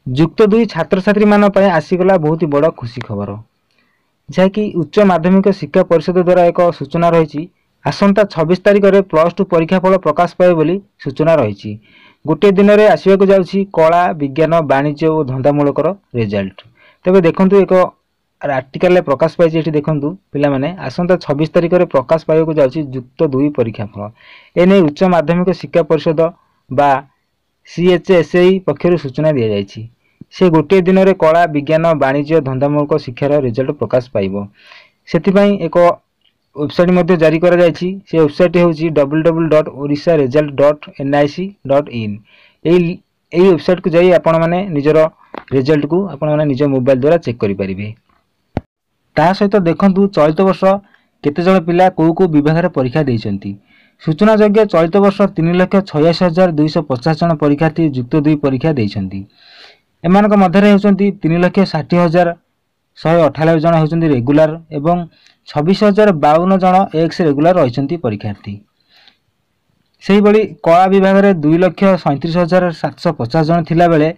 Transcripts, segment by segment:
युक्त 2 छात्र छात्री मान पय आसीगला बहुत बड़ खुशी खबर जहाँकि उच्च माध्यमिक शिक्षा परिषद द्वारा एक सूचना रही। आसंता 26 तारिख में +2 परीक्षाफल प्रकाश पाए बोली सूचना रही। गोटे दिन में आसवाक जाऊँगी कला विज्ञान वाणिज्य और धंदामूलक रिजल्ट। तेज देखूँ एक आर्टिकल प्रकाश पाई ये देखूँ पिलाने आसंता 26 तारिख में प्रकाश पाइबा जाऊँगी युक्त 2 परीक्षाफल। एने उच्च माध्यमिक शिक्षा परिषद बा CHSI पक्षर सूचना दी जाएगी। से गोटे दिन में कला विज्ञान वाणिज्य धंदामूलक शिक्षार रिजल्ट प्रकाश पाइब। से एक वेबसाइट जारी कर वेबसाइट हूँ www.orisharesult.nic.in। यही वेबसाइट को जाई आपण माने निजर रिजल्ट को आपण माने निज मोबाइल द्वारा चेक करि परिबे। ता सहित देखंतु चलित वर्ष केते जण पिला को विभाग रे परीक्षा देइचंती। सूचना योग्य चलित वर्ष 3,86,250 जन परीक्षार्थी युक्त 2 परीक्षा देइचंती। एमानक मध्यरे होचंती 3,60,198 जन होचंती रेगुलर एवं 26,052 जन एक्स रेगुलर रहिचंती परीक्षार्थी। सेही बळी कला विभाग रे 2,37,750 जन थिला बेले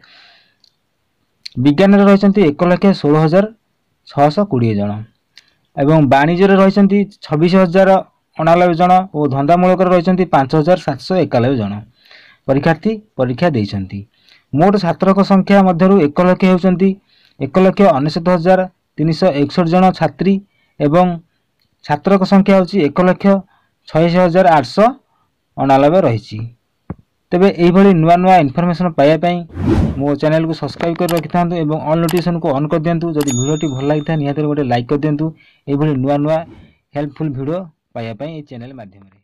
विज्ञान रे रहिचंती 1,16,620 जन एवं वाणिज्य रे रहिचंती 26,099 जन और धंदामूलक रे रहिचंती 5,791 जन परीक्षार्थी परीक्षा देइचंती। मोट छात्रक संख्या मध्यरु 1 लाख होचंती 1,69,361 जन छात्री एवं छात्रक संख्या होची 1,86,899 रही। तेबे एही भली नुआ नुआ इनफॉरमेशन पाया पई मो चैनल को सब्सक्राइब कर रखि थांतु एवं ऑल नोटिफिकेशन को ऑन कर दियंतु। जदि वीडियो टी भल लागिथा निहाते गोटे लाइक कर दियंतु। एही भली नुआ नुआ हेल्पफुल वीडियो पाया पई ए चैनल माध्यम रे।